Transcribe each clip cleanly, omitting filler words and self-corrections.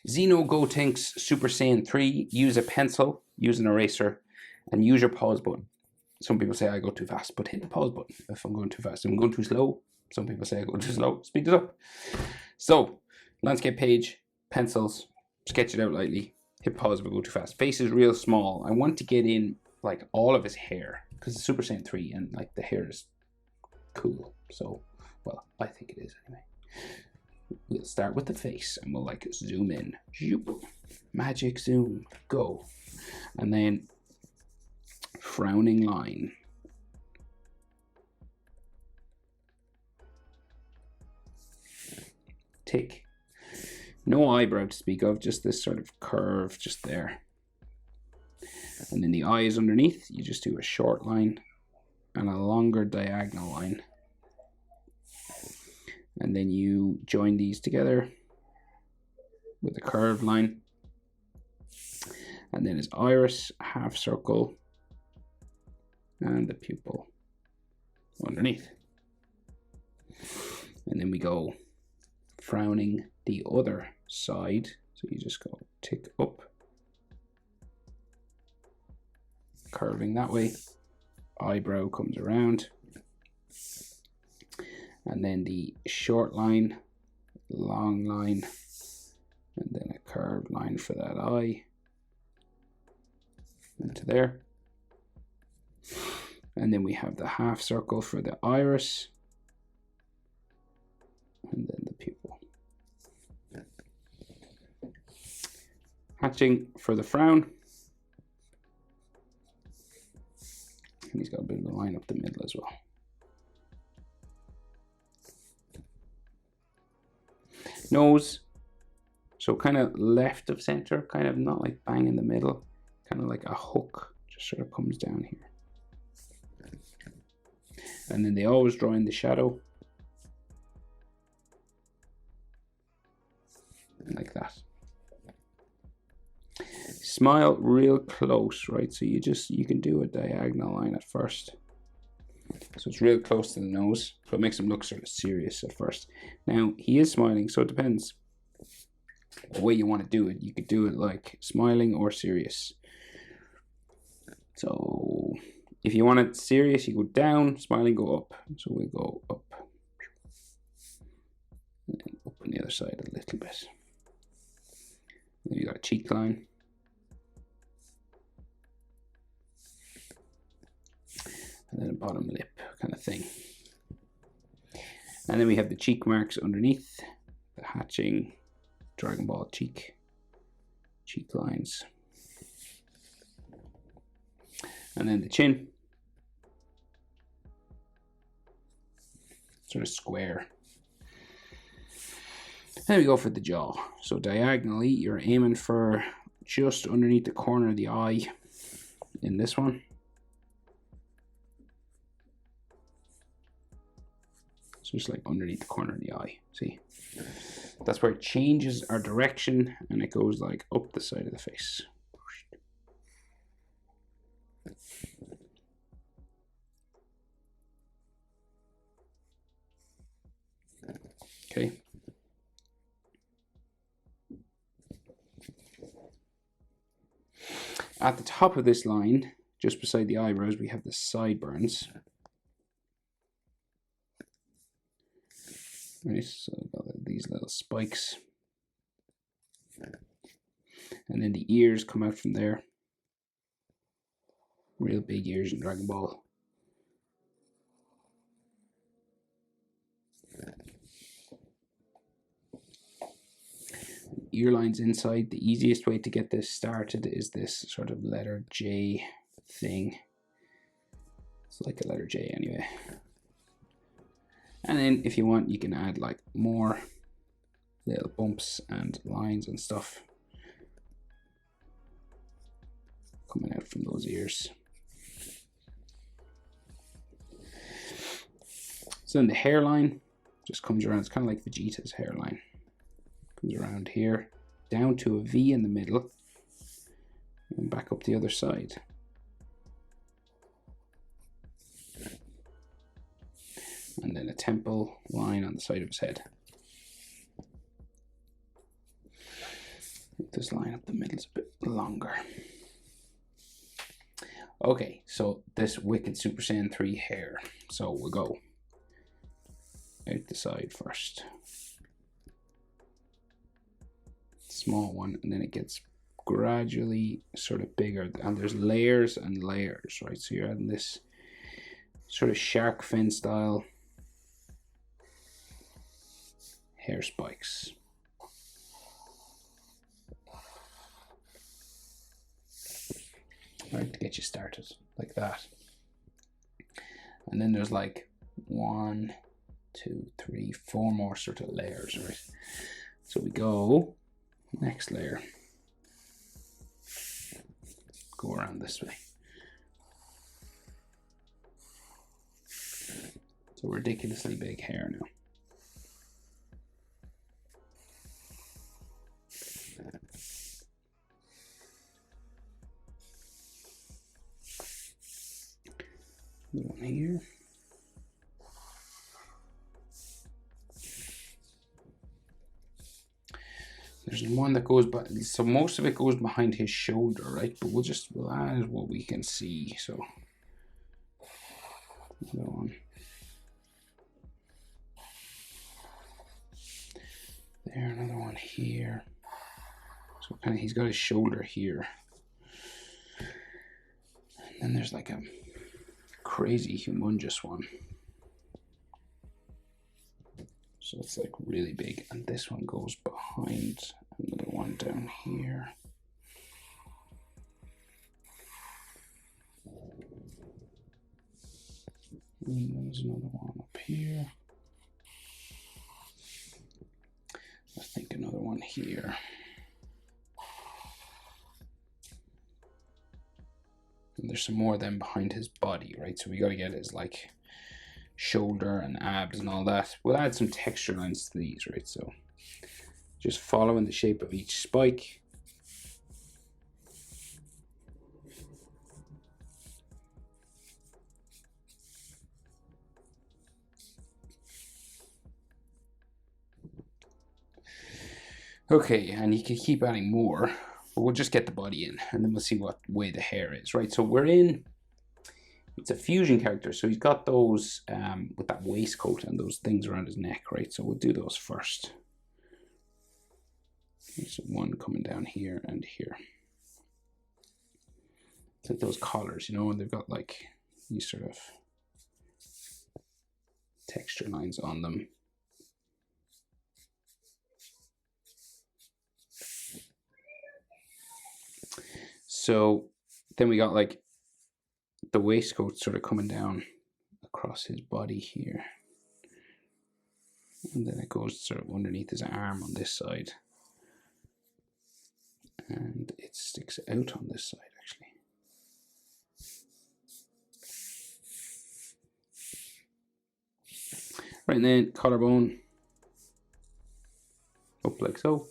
Xeno Gotenks SSj3, use a pencil, use an eraser, and use your pause button. Some people say I go too fast, but hit the pause button if I'm going too fast. If I'm going too slow, some people say I go too slow, speed it up. So, landscape page, pencils, sketch it out lightly, hit pause if I go too fast. Face is real small. I want to get in like all of his hair because it's Super Saiyan 3 and like the hair is cool. So, well, I think it is anyway. We'll start with the face and we'll like zoom in. Magic zoom, go. And then frowning line. Tick. No eyebrow to speak of, just this sort of curve just there. And then the eyes underneath, you just do a short line and a longer diagonal line. And then you join these together with a curved line. And then his iris, half circle, and the pupil underneath. And then we go frowning the other side. So you just go tick up, curving that way. Eyebrow comes around. And then the short line, long line, and then a curved line for that eye into there. And then we have the half circle for the iris, and then the pupil. Hatching for the frown. And he's got a bit of a line up the middle as well. Nose, so kind of left of center, kind of not like bang in the middle, kind of like a hook, just sort of comes down here. And then they always draw in the shadow, like that. Smile real close, right? So you can do a diagonal line at first. So it's real close to the nose, so it makes him look sort of serious at first. Now, he is smiling, so it depends the way you want to do it. You could do it like smiling or serious. So if you want it serious, you go down, smiling, go up. So we'll go up. And then up on the other side a little bit. Then you got a cheek line. And then a bottom lip kind of thing. And then we have the cheek marks underneath, the hatching Dragonball cheek lines. And then the chin, sort of square. Then we go for the jaw. So diagonally, you're aiming for just underneath the corner of the eye in this one. So just like underneath the corner of the eye, see? That's where it changes our direction and it goes like up the side of the face. Okay. At the top of this line, just beside the eyebrows, we have the sideburns. Right, so these little spikes. And then the ears come out from there. Real big ears in Dragon Ball. Ear lines inside. The easiest way to get this started is this sort of letter J thing. It's like a letter J anyway. And then if you want, you can add like more little bumps and lines and stuff coming out from those ears. So then the hairline just comes around. It's kind of like Vegeta's hairline. Comes around here, down to a V in the middle, and back up the other side. And then a temple line on the side of his head. this line up the middle is a bit longer. Okay, so this Wicked Super Saiyan 3 hair. So we'll go out the side first. Small one, and then it gets gradually sort of bigger, and there's layers and layers, right? So you're adding this sort of shark fin style hair spikes. Right, to get you started like that. And then there's like 1, 2, 3, 4 more sort of layers, right? So we go next layer, go around this way. So ridiculously big hair now. One here. There's one that goes by, so most of it goes behind his shoulder, right? But we'll add what we can see. So another one there, another one here. So kind of he's got his shoulder here, and then there's like a crazy humongous one. So it's like really big, and this one goes behind another one down here. And there's another one up here. I think another one here. And there's some more of them behind his body, right? So we got to get his like shoulder and abs and all that. We'll add some texture lines to these, right? So just following the shape of each spike. Okay, and you can keep adding more, but we'll just get the body in, and then we'll see what way the hair is, right? So we're in, it's a fusion character, so he's got those with that waistcoat and those things around his neck, right? So we'll do those first. There's one coming down here and here. It's like those collars, you know, and they've got like these sort of texture lines on them. So then we got like the waistcoat sort of coming down across his body here. And then it goes sort of underneath his arm on this side. And it sticks out on this side actually. Right, and then collarbone up like so.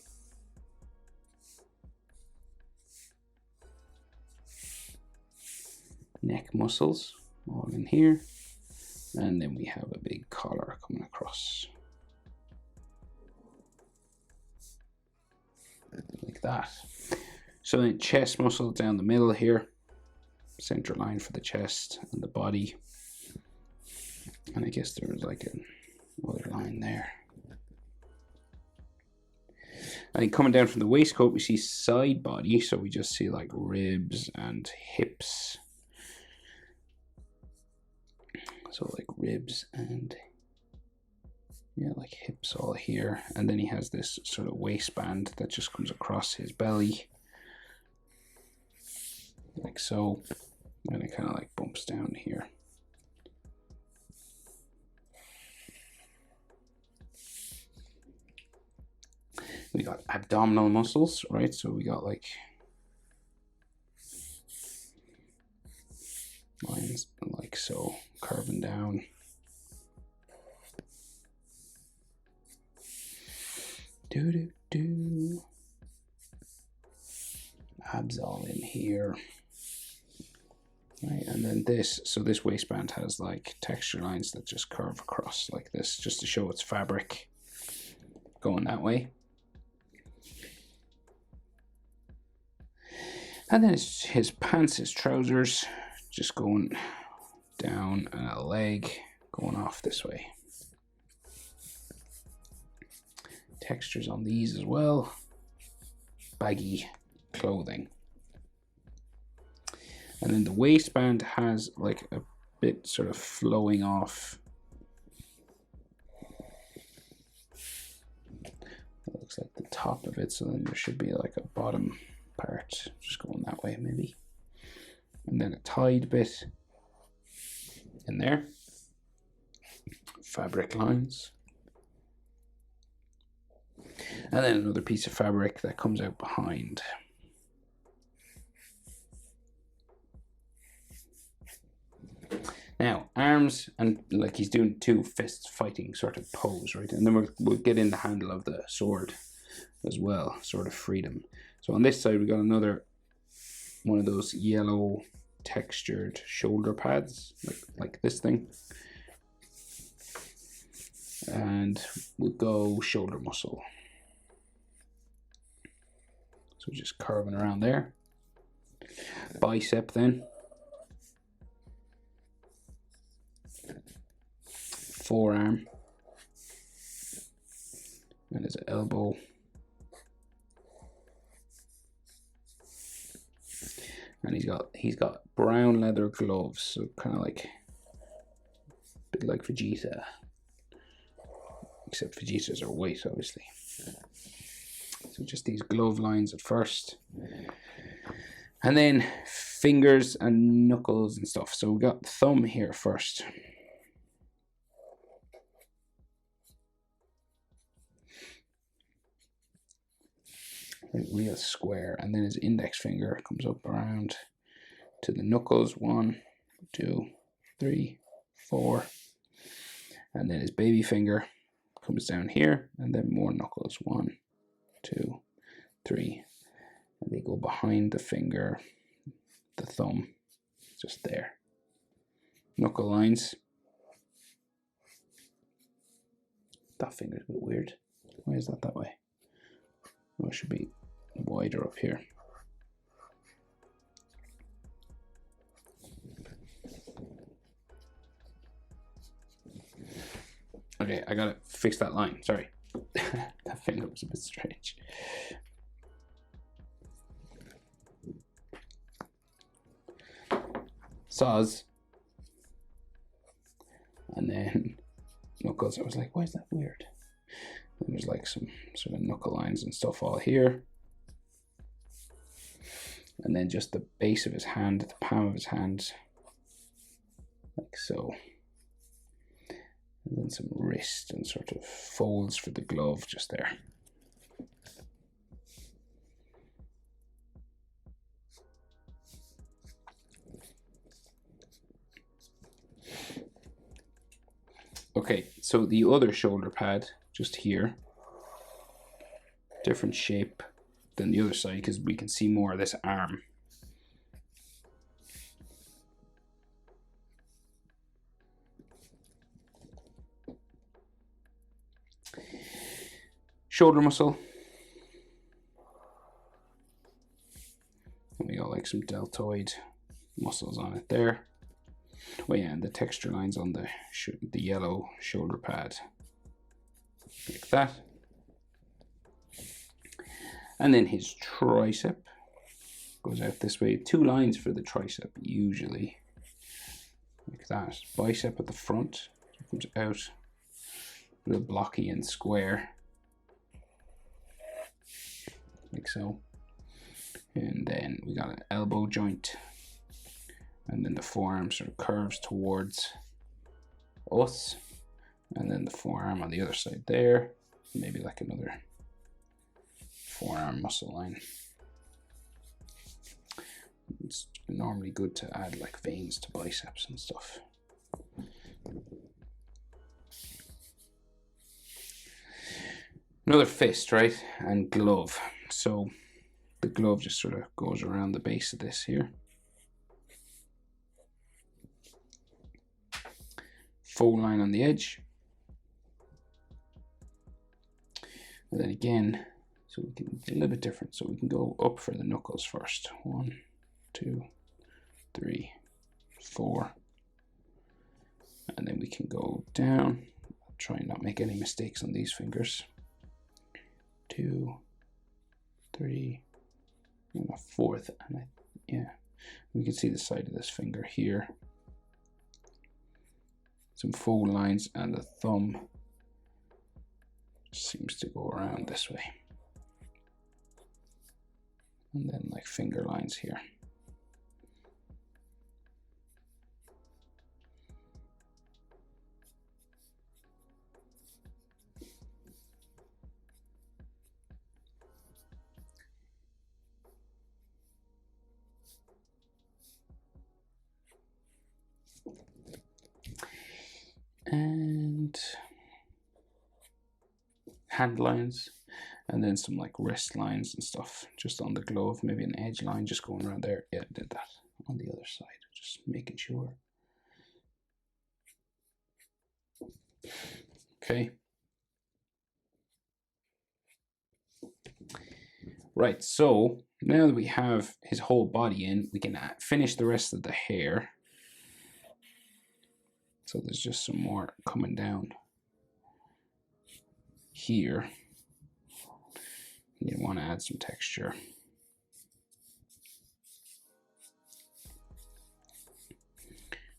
Neck muscles all in here, and then we have a big collar coming across like that. So then chest muscle down the middle here, center line for the chest and the body, and I guess there's like another line there. And then coming down from the waistcoat we see side body, so we just see like ribs and hips. So like ribs and yeah, like hips all here. And then he has this sort of waistband that just comes across his belly. Like so. And it kind of like bumps down here. We got abdominal muscles, right? So we got like lines like so, curving down. Do. Abs all in here. Right, and then this, so this waistband has like texture lines that just curve across like this, just to show it's fabric going that way. And then his pants, his trousers, just going down, and a leg going off this way. Textures on these as well. Baggy clothing. And then the waistband has like a bit sort of flowing off. It looks like the top of it, so then there should be like a bottom part just going that way maybe. And then a tied bit in there. Fabric lines. And then another piece of fabric that comes out behind. Now, arms, and like he's doing two fists fighting sort of pose, right? And then we'll get in the handle of the sword as well, Sword of Freedom. So on this side, we got another one of those yellow textured shoulder pads, like this thing. And we'll go shoulder muscle. So just curving around there. Bicep then. Forearm. And his elbow. And he's got brown leather gloves, so kind of like a bit like Vegeta. Except Vegetas are white, obviously. So just these glove lines at first. And then fingers and knuckles and stuff. So we got thumb here first. Real square. And then his index finger comes up around to the knuckles. 1, 2, 3, 4. And then his baby finger comes down here, and then more knuckles. 1, 2, 3, and they go behind the finger, the thumb, just there. Knuckle lines. That finger's a bit weird. Why is that way? Oh, it should be wider up here. Okay, I gotta fix that line. Sorry. That finger was a bit strange. Saws. And then knuckles. I was like, why is that weird? And there's like some sort of knuckle lines and stuff all here. And then just the base of his hand, the palm of his hand, like so. And then some wrist and sort of folds for the glove just there. Okay, so the other shoulder pad just here, different shape than the other side because we can see more of this arm. Shoulder muscle. And we got like some deltoid muscles on it there. Oh yeah, and the texture lines on the yellow shoulder pad. Like that. And then his tricep goes out this way. 2 lines for the tricep usually. Like that. Bicep at the front. It comes out. Real blocky and square. Like so. And then we got an elbow joint. And then the forearm sort of curves towards us. And then the forearm on the other side there. Maybe like another forearm muscle line. It's normally good to add like veins to biceps and stuff. Another fist, right? And glove. So the glove just sort of goes around the base of this here. Fold line on the edge. And then again, So we can do a little bit different. So we can go up for the knuckles first. 1, 2, 3, 4. And then we can go down. I'll try and not make any mistakes on these fingers. 2, 3, and a 4th. And yeah, we can see the side of this finger here. Some fold lines, and the thumb seems to go around this way. And then like finger lines here. And hand lines, and then some like wrist lines and stuff just on the glove, maybe an edge line just going around there. Yeah, I did that on the other side, just making sure. Okay. Right, so now that we have his whole body in, we can finish the rest of the hair. So there's just some more coming down here. You want to add some texture.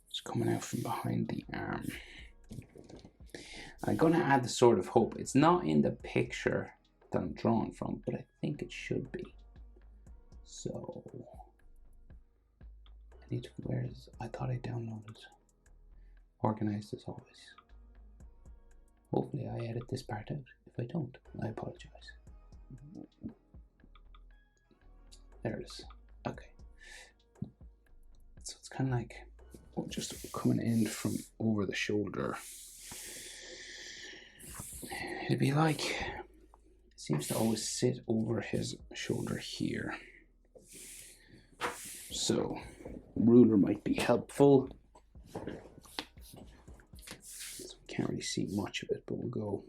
It's coming out from behind the arm. I'm going to add the Sword of Hope. It's not in the picture that I'm drawn from, but I think it should be. So I need to, where is, I thought I downloaded organized as always. Hopefully I edit this part out. If I don't, I apologize. There it is. Okay. So it's kind of like just coming in from over the shoulder. It'd be like, it seems to always sit over his shoulder here. So ruler might be helpful. So we can't really see much of it, but we'll go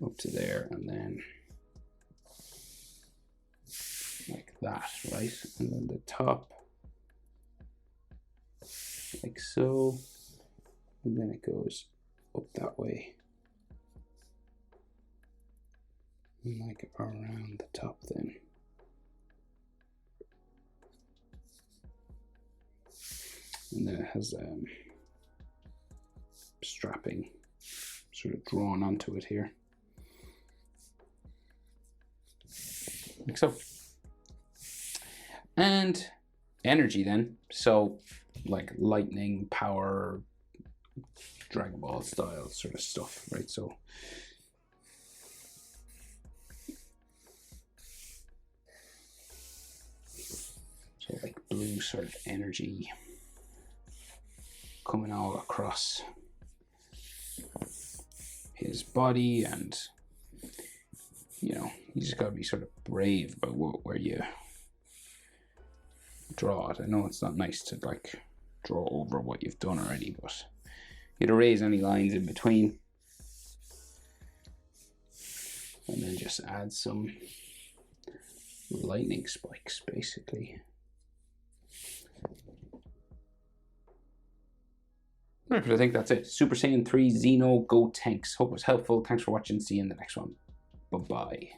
up to there and then like that, right? And then the top like so, and then it goes up that way and like around the top then. And then it has strapping sort of drawn onto it here. Like so. And energy then. So like lightning, power, Dragonball style sort of stuff, right? So like blue sort of energy coming all across his body, and you know, you just gotta be sort of brave about where you draw it. I know it's not nice to like draw over what you've done already, but you'd erase any lines in between and then just add some lightning spikes basically. Right, but I think that's it. Super Saiyan 3 Xeno Gotenks. Hope it was helpful. Thanks for watching. See you in the next one. Bye-bye.